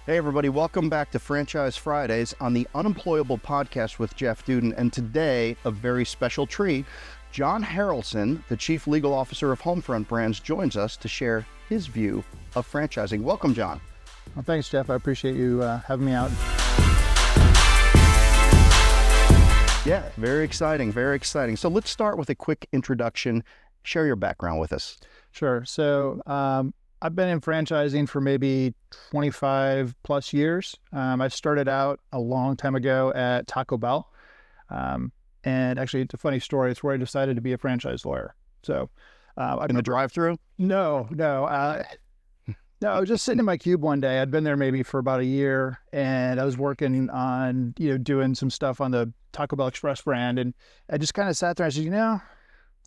Hey everybody, welcome back to Franchise Fridays on the Unemployable podcast with Jeff Dudan. And today, a very special treat. John Harrelson, the Chief Legal Officer of Homefront Brands, joins us to share his view of franchising. Welcome, John. Well, thanks, Jeff. I appreciate you having me out. Yeah, very exciting, very exciting. So let's start with a quick introduction. Share your background with us. Sure. So I've been in franchising for maybe 25 plus years. I started out a long time ago at Taco Bell. And actually, it's a funny story. It's where I decided to be a franchise lawyer. So in the drive-through? No. No, I was just sitting in my cube one day. I'd been there maybe for about a year, and I was working on, doing some stuff on the Taco Bell Express brand. And I just kind of sat there and I said, I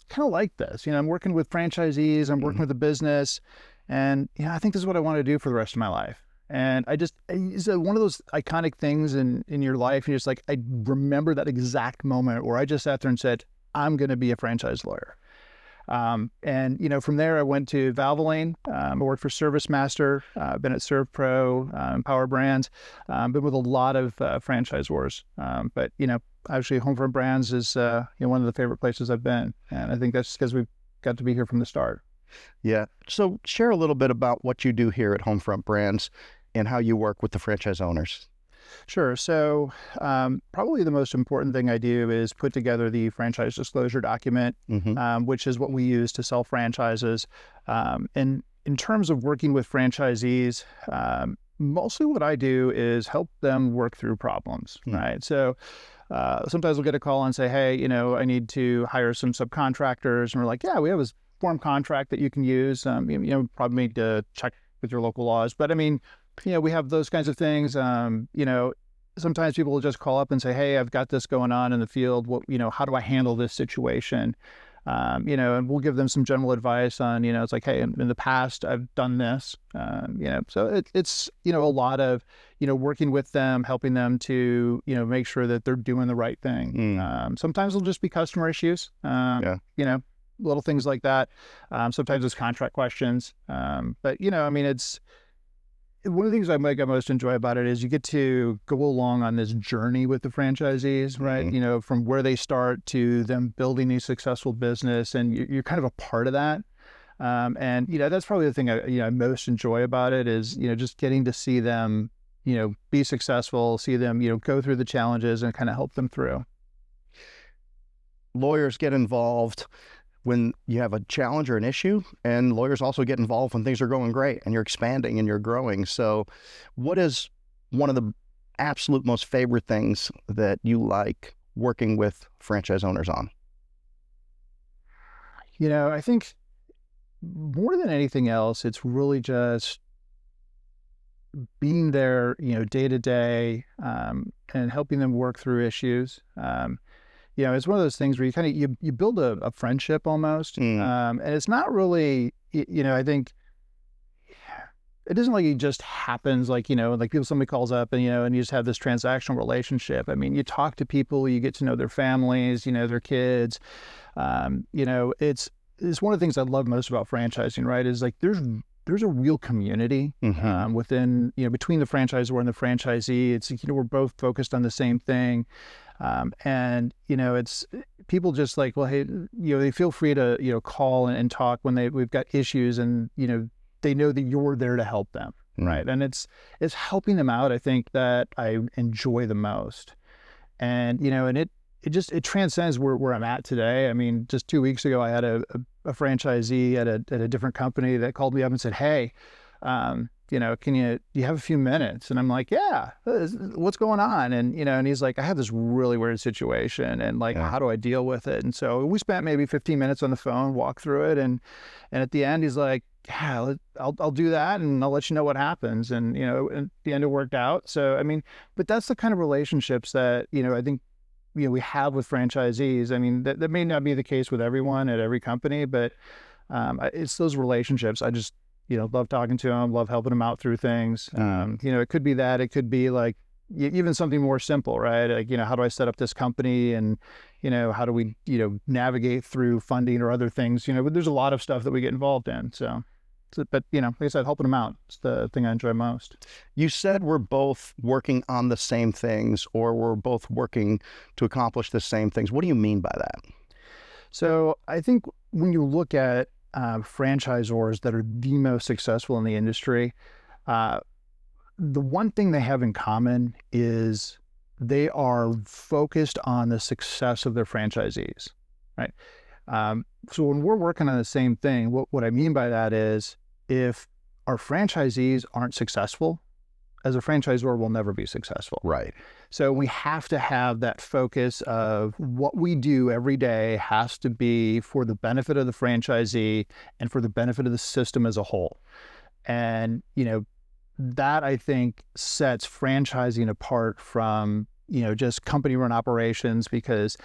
kind of like this. I'm working with franchisees, I'm working with a business, and I think this is what I want to do for the rest of my life. And it's one of those iconic things in your life. You're just like, I remember that exact moment where I just sat there and said, I'm going to be a franchise lawyer. And from there, I went to Valvoline. I worked for ServiceMaster, been at ServPro, Power Brands, been with a lot of franchisors. But actually, Homefront Brands is one of the favorite places I've been. And I think that's because we've got to be here from the start. Yeah. So share a little bit about what you do here at Homefront Brands and how you work with the franchise owners. Sure. So probably the most important thing I do is put together the franchise disclosure document, which is what we use to sell franchises. And in terms of working with franchisees, mostly what I do is help them work through problems, right? So sometimes we'll get a call and say, hey, I need to hire some subcontractors. And we're like, yeah, we have a form contract that you can use. Probably need to check with your local laws. But we have those kinds of things. Sometimes people will just call up and say, hey, I've got this going on in the field. How do I handle this situation? And we'll give them some general advice on, it's like, hey, in the past, I've done this, so it's a lot of, working with them, helping them to, make sure that they're doing the right thing. Sometimes it'll just be customer issues, little things like that. Sometimes it's contract questions. But, it's one of the things I most enjoy about it is you get to go along on this journey with the franchisees, right? From where they start to them building a successful business, and you're kind of a part of that. And that's probably the thing I most enjoy about it is, just getting to see them, be successful, see them, go through the challenges and kind of help them through. Lawyers get involved when you have a challenge or an issue, and lawyers also get involved when things are going great and you're expanding and you're growing. So what is one of the absolute most favorite things that you like working with franchise owners on? I think more than anything else, it's really just being there, day to day, and helping them work through issues. It's one of those things where you kind of, you build a friendship almost. And it's not really, I think it isn't like it just happens like, somebody calls up and, and you just have this transactional relationship. You talk to people, you get to know their families, their kids. It's one of the things I love most about franchising, right? Is like, there's a real community within, between the franchisor and the franchisee. It's, we're both focused on the same thing. And it's people just like, well, hey, they feel free to, call and talk when we've got issues, and, they know that you're there to help them. Right. And it's helping them out, I think, that I enjoy the most. And, and it transcends where I'm at today. Just 2 weeks ago, I had a franchisee at a different company that called me up and said, hey, do you have a few minutes? And I'm like, yeah, what's going on? And, and he's like, I have this really weird situation, and how do I deal with it? And so we spent maybe 15 minutes on the phone, walk through it. And at the end, he's like, yeah, I'll do that, and I'll let you know what happens. And, at the end it worked out. So, but that's the kind of relationships that, I think, we have with franchisees. That may not be the case with everyone at every company, but it's those relationships. I just, love talking to them, love helping them out through things. It could be that, it could be like even something more simple, right? Like, how do I set up this company, and, how do we, navigate through funding or other things, but there's a lot of stuff that we get involved in. So. but like I said, helping them out is the thing I enjoy most. You said we're both working on the same things, or we're both working to accomplish the same things. What do you mean by that? So I think when you look at franchisors that are the most successful in the industry, the one thing they have in common is they are focused on the success of their franchisees, right? So when we're working on the same thing, what I mean by that is if our franchisees aren't successful, as a franchisor, we'll never be successful. Right. So we have to have that focus of what we do every day has to be for the benefit of the franchisee and for the benefit of the system as a whole. And, that I think sets franchising apart from, just company run operations because,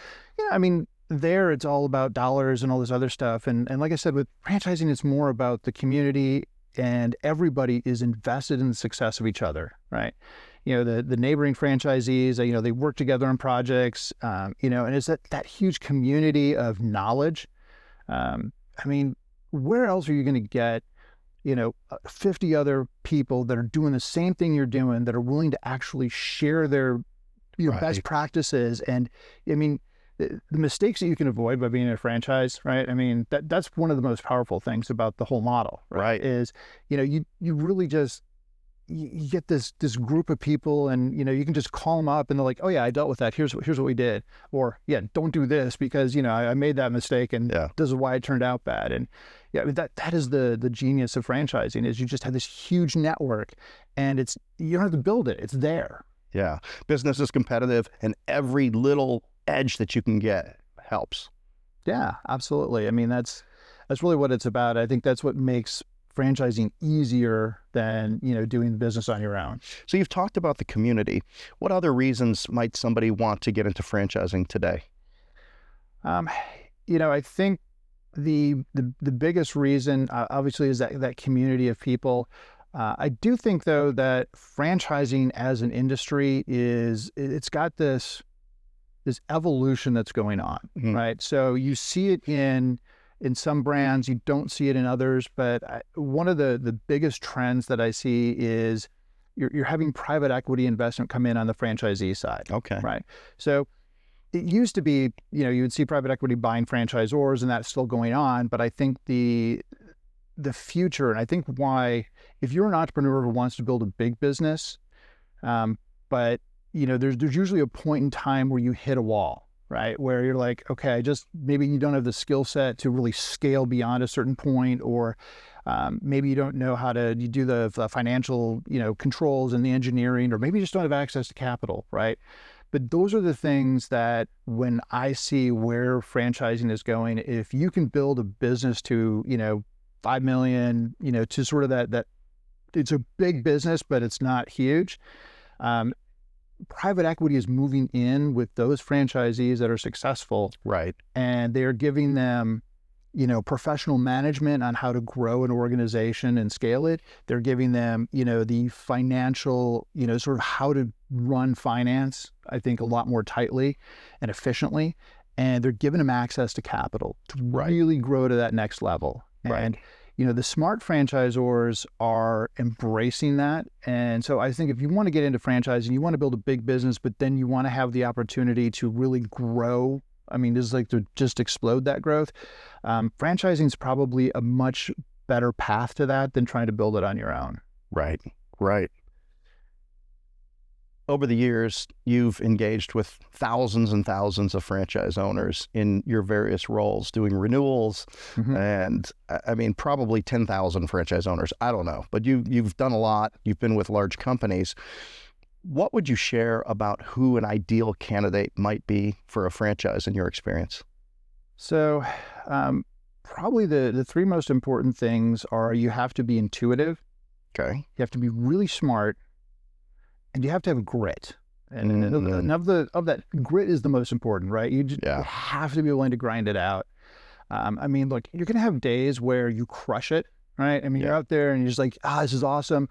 there it's all about dollars and all this other stuff. And like I said, with franchising, it's more about the community and everybody is invested in the success of each other, right? The neighboring franchisees, they work together on projects, and it's that huge community of knowledge. Where else are you going to get 50 other people that are doing the same thing you're doing, that are willing to actually share their Right. best practices? And the mistakes that you can avoid by being in a franchise, right? That's one of the most powerful things about the whole model, Right. Is, you really just, you get this group of people and, you can just call them up and they're like, oh yeah, I dealt with that. Here's what we did. Or yeah, don't do this because, I made that mistake and this is why it turned out bad. And that is the genius of franchising is you just have this huge network and you don't have to build it. It's there. Yeah. Business is competitive and every little edge that you can get helps. Yeah, absolutely. That's really what it's about. I think that's what makes franchising easier than, doing business on your own. So you've talked about the community. What other reasons might somebody want to get into franchising today? I think the biggest reason obviously is that community of people. I do think though that franchising as an industry it's got this evolution that's going on, right? So you see it in some brands, you don't see it in others, but one of the biggest trends that I see is you're having private equity investment come in on the franchisee side. Okay. Right. So it used to be, you would see private equity buying franchisors and that's still going on, but I think the future, and I think why, if you're an entrepreneur who wants to build a big business, but there's usually a point in time where you hit a wall, right? Where you're like, okay, maybe you don't have the skill set to really scale beyond a certain point, or maybe you don't know how to do the financial, controls and the engineering, or maybe you just don't have access to capital, right? But those are the things that when I see where franchising is going, if you can build a business to, 5 million, to sort of that it's a big business, but it's not huge. Private equity is moving in with those franchisees that are successful. Right. And they're giving them, professional management on how to grow an organization and scale it. They're giving them, the financial, sort of how to run finance, I think a lot more tightly and efficiently. And they're giving them access to capital to really grow to that next level. Right. And, the smart franchisors are embracing that. And so I think if you want to get into franchising, you want to build a big business, but then you want to have the opportunity to really grow. This is like to just explode that growth. Franchising is probably a much better path to that than trying to build it on your own. Right. Right. Over the years, you've engaged with thousands and thousands of franchise owners in your various roles, doing renewals, and probably 10,000 franchise owners. I don't know, but you've done a lot. You've been with large companies. What would you share about who an ideal candidate might be for a franchise in your experience? So, probably the three most important things are you have to be intuitive. Okay. You have to be really smart. And you have to have grit. And of that, grit is the most important, right? You have to be willing to grind it out. Look, you're going to have days where you crush it, right? You're out there and you're just like, this is awesome.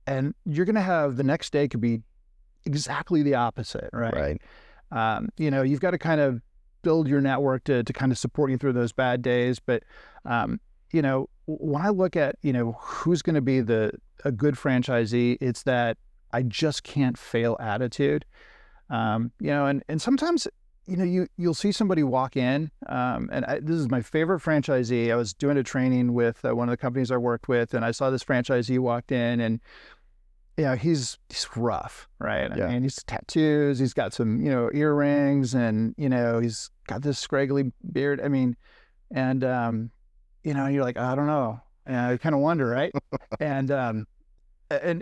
And you're going to have the next day could be exactly the opposite, right? Right. You've got to kind of build your network to kind of support you through those bad days. But, when I look at, who's going to be a good franchisee, it's that I just can't fail attitude. And sometimes, you'll see somebody walk in, this is my favorite franchisee. I was doing a training with one of the companies I worked with, and I saw this franchisee walked in, and he's rough, right? Yeah. I mean, he's tattoos, he's got some, earrings, and, he's got this scraggly beard. I mean, and, you're like, I don't know. And I kind of wonder, right? and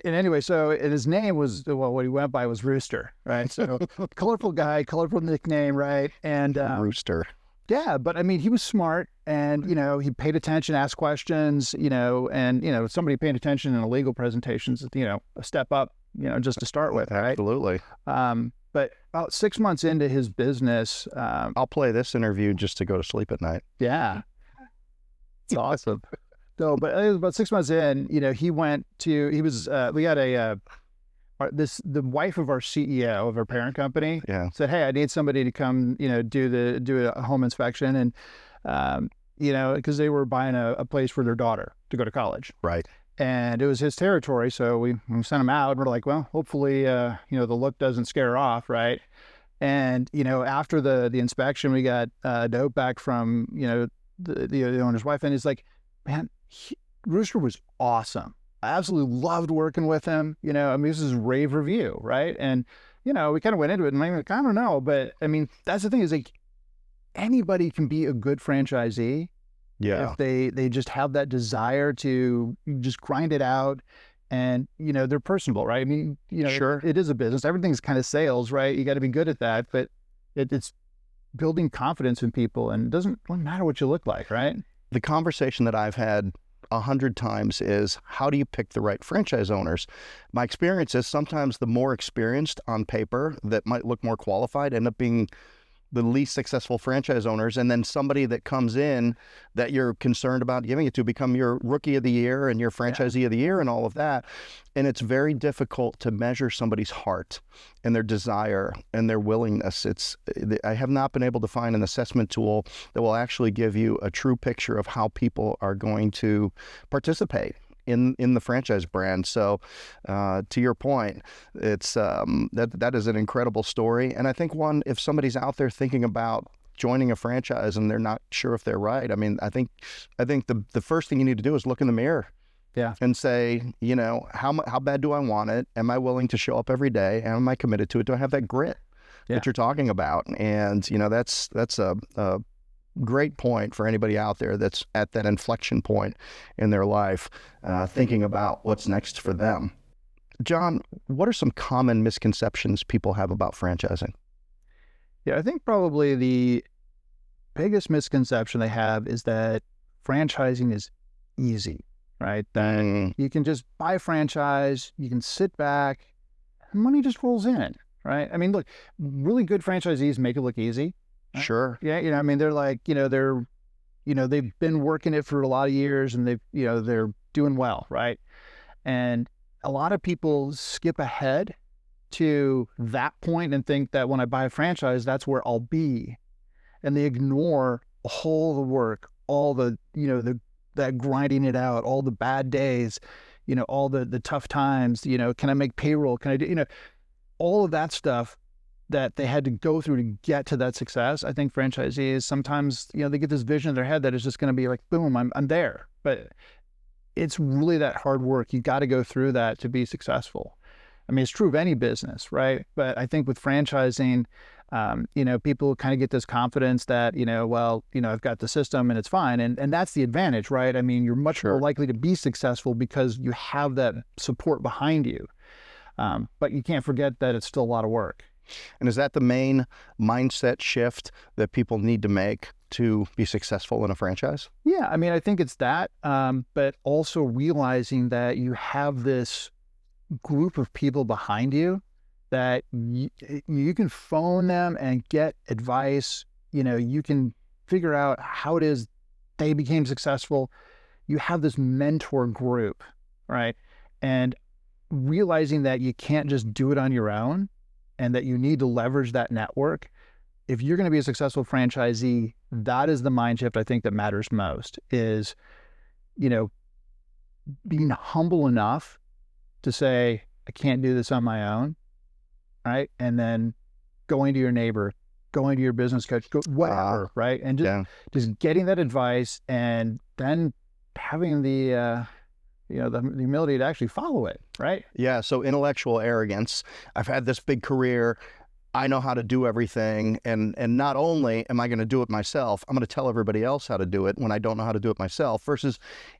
anyway, and his name was, what he went by was Rooster, right? So colorful guy, colorful nickname, right? And Rooster. Yeah, but I mean, he was smart, and he paid attention, asked questions, and somebody paying attention in a legal presentation is a step up, just to start with, right? Absolutely. But about 6 months into his business, I'll play this interview just to go to sleep at night. Yeah, it's awesome. So, but it was about 6 months in, we had the wife of our CEO of our parent company said, "Hey, I need somebody to come, do a home inspection." And, because they were buying a place for their daughter to go to college. Right. And it was his territory. So we sent him out, and we're like, well, hopefully, the look doesn't scare her off. Right. And, after the inspection, we got a note back from, the owner's wife, and he's like, man, Rooster was awesome. I absolutely loved working with him. This is rave review, right? And, we kind of went into it, and I'm like, I don't know. But, I mean, that's the thing is, like, anybody can be a good franchisee if they just have that desire to just grind it out, and, they're personable, right? I mean, sure. It is a business. Everything's kind of sales, right? You got to be good at that. But it's building confidence in people, and it doesn't matter what you look like, right? The conversation that I've had 100 times is, how do you pick the right franchise owners? My experience is sometimes the more experienced on paper that might look more qualified end up being the least successful franchise owners, and then somebody that comes in that you're concerned about giving it to become your rookie of the year and your franchisee of the year and all of that. And it's very difficult to measure somebody's heart and their desire and their willingness. I have not been able to find an assessment tool that will actually give you a true picture of how people are going to participate in the franchise brand. So to your point, it's that is an incredible story. And I think if somebody's out there thinking about joining a franchise and they're not sure if they're right, I mean, I think the first thing you need to do is look in the mirror. Yeah. And say, how bad do I want it? Am I willing to show up every day? Am I committed to it? Do I have that grit that you're talking about? And that's a great point for anybody out there that's at that inflection point in their life, thinking about what's next for them. John, what are some common misconceptions people have about franchising? Yeah, I think probably the biggest misconception they have is that franchising is easy, right? That you can just buy a franchise, you can sit back, and money just rolls in, right? I mean, look, really good franchisees make it look easy. Right? Sure. Yeah, I mean, they're like, they've been working it for a lot of years, and they're doing well, right? And a lot of people skip ahead to that point and think that when I buy a franchise, that's where I'll be. And they ignore all the work, all the, that grinding it out, all the bad days, all the tough times, can I make payroll? Can I do, all of that stuff that they had to go through to get to that success. I think franchisees sometimes, they get this vision in their head that it's just going to be like, boom, I'm there. But it's really that hard work. You got to go through that to be successful. I mean, it's true of any business, right? But I think with franchising, people kind of get this confidence that, I've got the system and it's fine. And that's the advantage, right? I mean, you're much more likely to be successful because you have that support behind you. But you can't forget that it's still a lot of work. And is that the main mindset shift that people need to make to be successful in a franchise? Yeah, I mean, I think it's that, but also realizing that you have this group of people behind you that you can phone them and get advice. You can figure out how it is they became successful. You have this mentor group, right? And realizing that you can't just do it on your own, and that you need to leverage that network. If you're going to be a successful franchisee, that is the mind shift I think that matters most, is you know, being humble enough to say, I can't do this on my own, right? And then going to your neighbor, going to your business coach, whatever, right? And just getting that advice, and then having the humility to actually follow it, right? Yeah. So intellectual arrogance. I've had this big career. I know how to do everything. And not only am I going to do it myself, I'm going to tell everybody else how to do it when I don't know how to do it myself, versus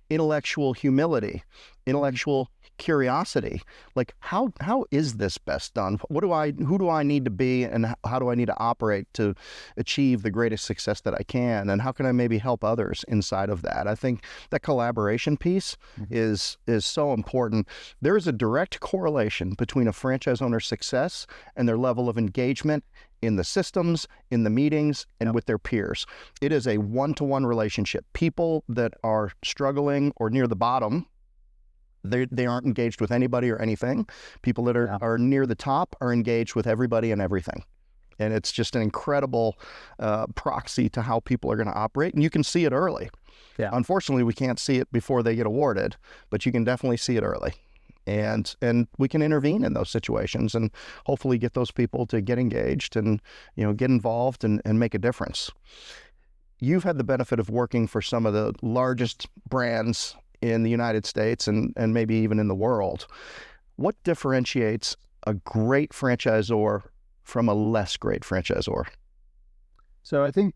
intellectual humility, intellectual curiosity. Like, how is this best done? Who do I need to be, and how do I need to operate to achieve the greatest success that I can? And how can I maybe help others inside of that? I think that collaboration piece is so important. There is a direct correlation between a franchise owner's success and their level of engagement in the systems, in the meetings, and with their peers. It is a one-to-one relationship. People that are struggling or near the bottom, they aren't engaged with anybody or anything. People that are near the top are engaged with everybody and everything. And it's just an incredible proxy to how people are going to operate. And you can see it early. Yeah. Unfortunately, we can't see it before they get awarded, but you can definitely see it early. And we can intervene in those situations and hopefully get those people to get engaged and, get involved and make a difference. You've had the benefit of working for some of the largest brands in the United States and maybe even in the world. What differentiates a great franchisor from a less great franchisor? So I think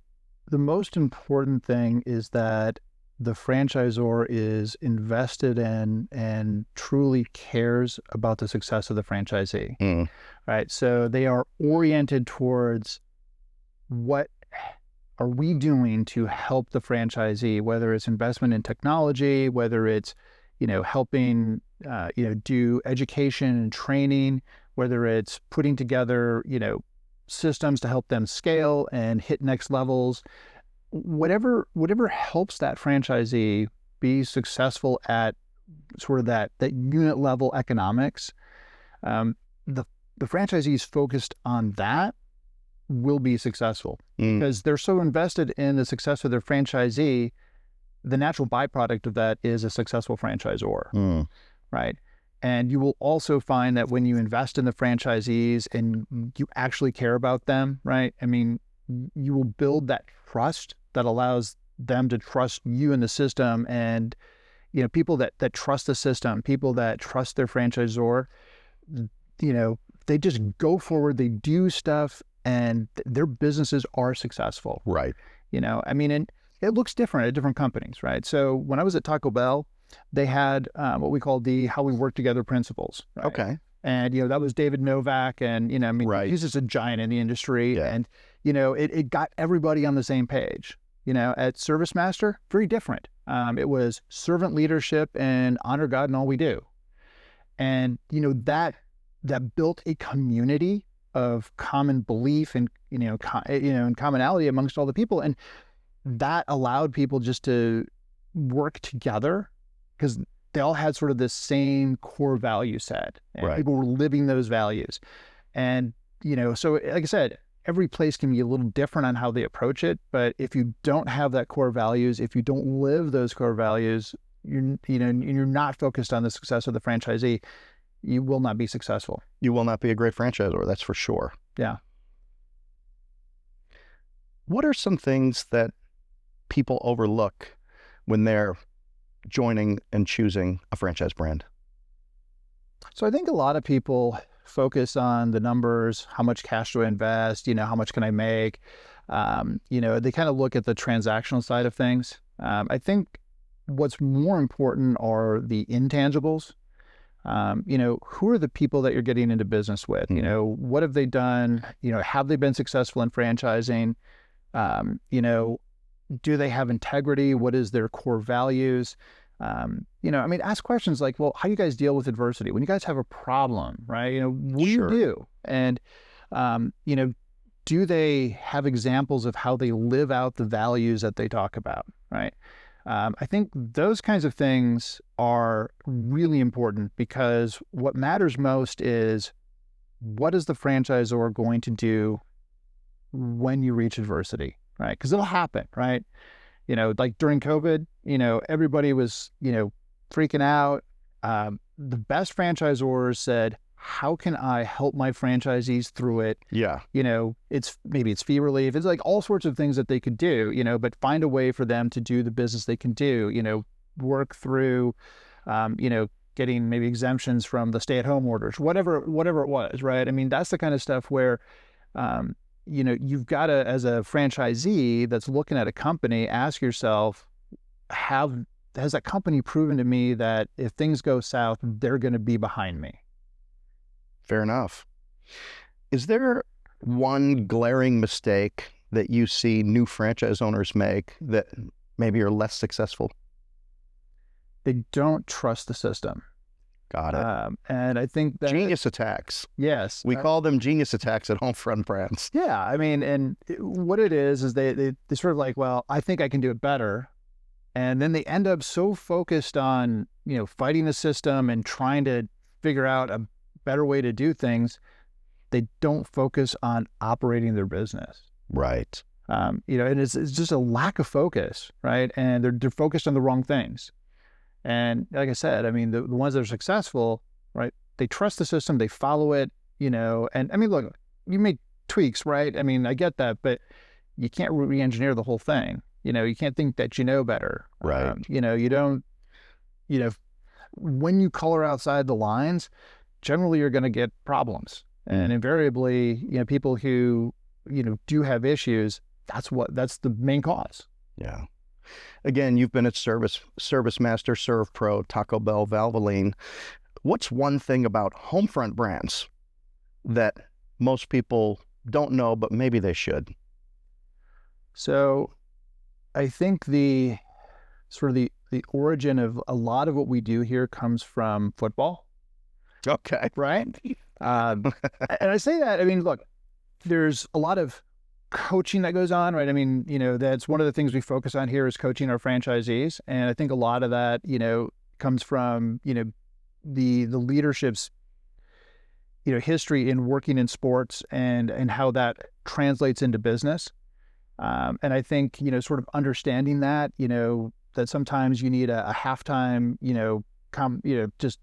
the most important thing is that the franchisor is invested in and truly cares about the success of the franchisee, right? So they are oriented towards what are we doing to help the franchisee, whether it's investment in technology, whether it's, helping, do education and training, whether it's putting together, systems to help them scale and hit next levels. Whatever helps that franchisee be successful at sort of that unit level economics, the franchisee is focused on that will be successful because they're so invested in the success of their franchisee. The natural byproduct of that is a successful franchisor, right? And you will also find that when you invest in the franchisees and you actually care about them, right? I mean, you will build that trust that allows them to trust you in the system. And, people that trust the system, people that trust their franchisor, they just go forward, they do stuff, and their businesses are successful. Right. And it looks different at different companies, right? So when I was at Taco Bell, they had what we call the how we work together principles. Right? Okay. And, that was David Novak. And, he's just a giant in the industry. Yeah. And, it got everybody on the same page. At ServiceMaster, very different. It was servant leadership and honor God in all we do. And, that built a community of common belief and, and commonality amongst all the people. And that allowed people just to work together because they all had sort of this same core value set. And people were living those values. And, so like I said, every place can be a little different on how they approach it. But if you don't have that core values, if you don't live those core values, you're not focused on the success of the franchisee, you will not be successful. You will not be a great franchisor, that's for sure. Yeah. What are some things that people overlook when they're joining and choosing a franchise brand? So I think a lot of people focus on the numbers, how much cash do I invest, how much can I make? They kind of look at the transactional side of things. I think what's more important are the intangibles. Who are the people that you're getting into business with? What have they done? Have they been successful in franchising? Do they have integrity? What is their core values? Ask questions like, well, how do you guys deal with adversity? When you guys have a problem, right? What do you do? And, do they have examples of how they live out the values that they talk about, right? I think those kinds of things are really important because what matters most is what is the franchisor going to do when you reach adversity, right? Because it'll happen, right? Like during COVID, everybody was, freaking out. The best franchisors said, how can I help my franchisees through it? Yeah. Maybe it's fee relief. It's like all sorts of things that they could do, but find a way for them to do the business they can do, work through, getting maybe exemptions from the stay-at-home orders, whatever it was, right? I mean, that's the kind of stuff where, you've got to, as a franchisee that's looking at a company, ask yourself, has that company proven to me that if things go south, they're going to be behind me? Fair enough. Is there one glaring mistake that you see new franchise owners make that maybe are less successful? They don't trust the system. Got it. And I think that genius attacks. Yes. We call them genius attacks at Homefront Brands. Yeah. I mean, and what it is they sort of like, well, I think I can do it better. And then they end up so focused on, fighting the system and trying to figure out a better way to do things, they don't focus on operating their business. Right. And it's just a lack of focus, right? And they're focused on the wrong things. And like I said, I mean, the ones that are successful, right? They trust the system, they follow it, and I mean, look, you make tweaks, right? I mean, I get that, but you can't re-engineer the whole thing. You can't think that you know better. Right. You don't, when you color outside the lines, generally you're going to get problems. And invariably, people who, do have issues, that's the main cause. Yeah. Again, you've been at Service Master, Serve Pro, Taco Bell, Valvoline. What's one thing about Homefront Brands that most people don't know, but maybe they should? So I think the origin of a lot of what we do here comes from football. Okay. Right? And I say that, I mean, look, there's a lot of coaching that goes on, right? I mean, that's one of the things we focus on here is coaching our franchisees. And I think a lot of that, comes from, the leadership's, history in working in sports and how that translates into business. And I think, sort of understanding that, that sometimes you need a halftime, just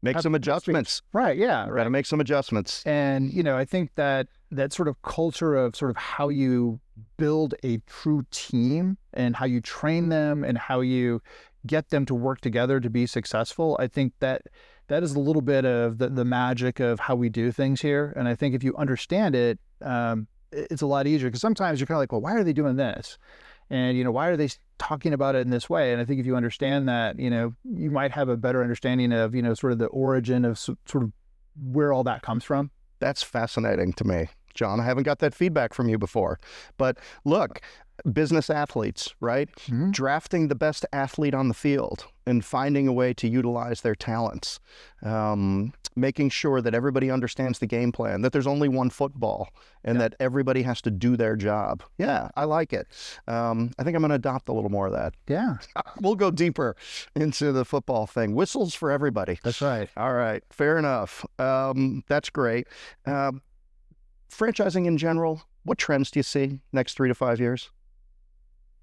make some adjustments. Right. Yeah. Got to make some adjustments. And, I think that sort of culture of sort of how you build a true team and how you train them and how you get them to work together to be successful, I think that is a little bit of the magic of how we do things here. And I think if you understand it, it's a lot easier, because sometimes you're kind of like, well, why are they doing this? And, why are they talking about it in this way? And I think if you understand that, you might have a better understanding of, sort of the origin of sort of where all that comes from. That's fascinating to me, John. I haven't got that feedback from you before. But look, business athletes, right? Mm-hmm. Drafting the best athlete on the field and finding a way to utilize their talents. Making sure that everybody understands the game plan, that there's only one football, and that everybody has to do their job. Yeah, I like it. I think I'm going to adopt a little more of that. Yeah. We'll go deeper into the football thing. Whistles for everybody. That's right. All right. Fair enough. That's great. Franchising in general, what trends do you see next 3 to 5 years?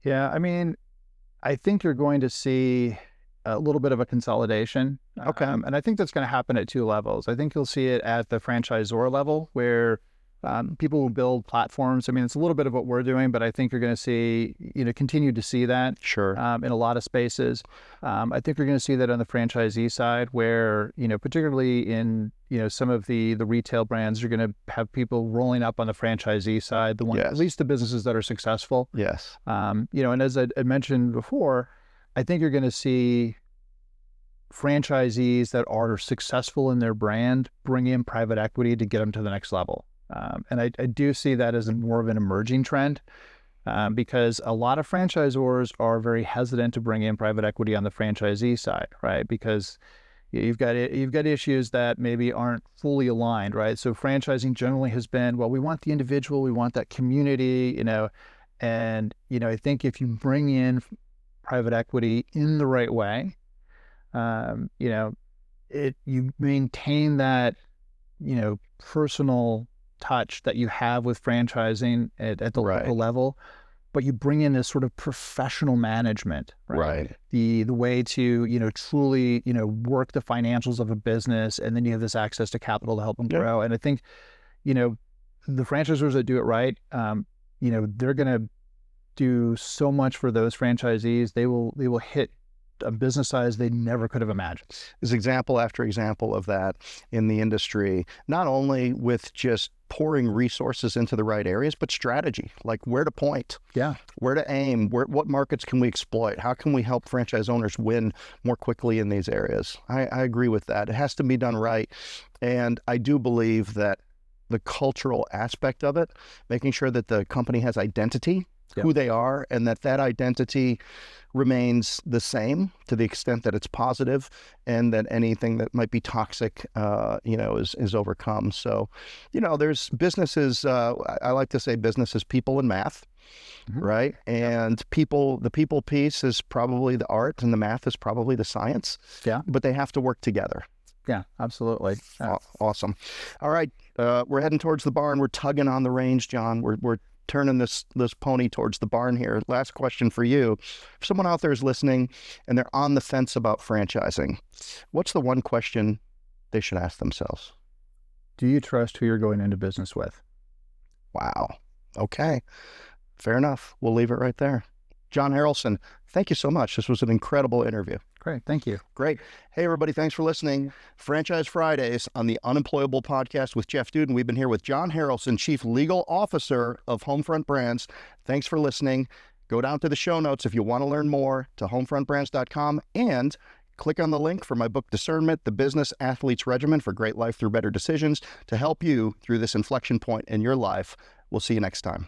Yeah, I mean, I think you're going to see a little bit of a consolidation. Okay. And I think that's going to happen at 2 levels. I think you'll see it at the franchisor level, where people will build platforms. I mean, it's a little bit of what we're doing, but I think you're going to see, continue to see that. Sure. In a lot of spaces. I think you're going to see that on the franchisee side, where, particularly in, some of the retail brands, you're going to have people rolling up on the franchisee side, the ones, at least the businesses that are successful. Yes. And as I mentioned before, I think you're going to see franchisees that are successful in their brand bring in private equity to get them to the next level. And I do see that as more of an emerging trend, because a lot of franchisors are very hesitant to bring in private equity on the franchisee side, right? Because you've got issues that maybe aren't fully aligned, right? So franchising generally has been, well, we want the individual, we want that community, and I think if you bring in private equity in the right way, you maintain that, personal touch that you have with franchising at the local level. but you bring in this sort of professional management, right? The way to, truly, work the financials of a business, and then you have this access to capital to help them grow. And I think, the franchisors that do it right, they're going to do so much for those franchisees. They will hit a business size they never could have imagined. There's example after example of that in the industry, not only with just pouring resources into the right areas, but strategy, like where to point, where to aim, what markets can we exploit, how can we help franchise owners win more quickly in these areas. I agree with that. It has to be done right. And I do believe that the cultural aspect of it, making sure that the company has identity, who they are, and that identity remains the same to the extent that it's positive, and that anything that might be toxic, is overcome. So, there's businesses, I like to say business is people and math, right? And the people piece is probably the art, and the math is probably the science. But they have to work together. Yeah, absolutely. Awesome. All right. We're heading towards the barn. We're tugging on the reins, John. We're turning this pony towards the barn here. Last question for you. If someone out there is listening and they're on the fence about franchising, what's the one question they should ask themselves? Do you trust who you're going into business with? Wow. Okay. Fair enough. We'll leave it right there. John Harrelson, thank you so much. This was an incredible interview. Great. Thank you. Great. Hey, everybody. Thanks for listening. Franchise Fridays on the Unemployable podcast with Jeff Dudan. We've been here with John Harrelson, Chief Legal Officer of Homefront Brands. Thanks for listening. Go down to the show notes if you want to learn more to homefrontbrands.com, and click on the link for my book, Discernment, The Business Athlete's Regimen for Great Life Through Better Decisions, to help you through this inflection point in your life. We'll see you next time.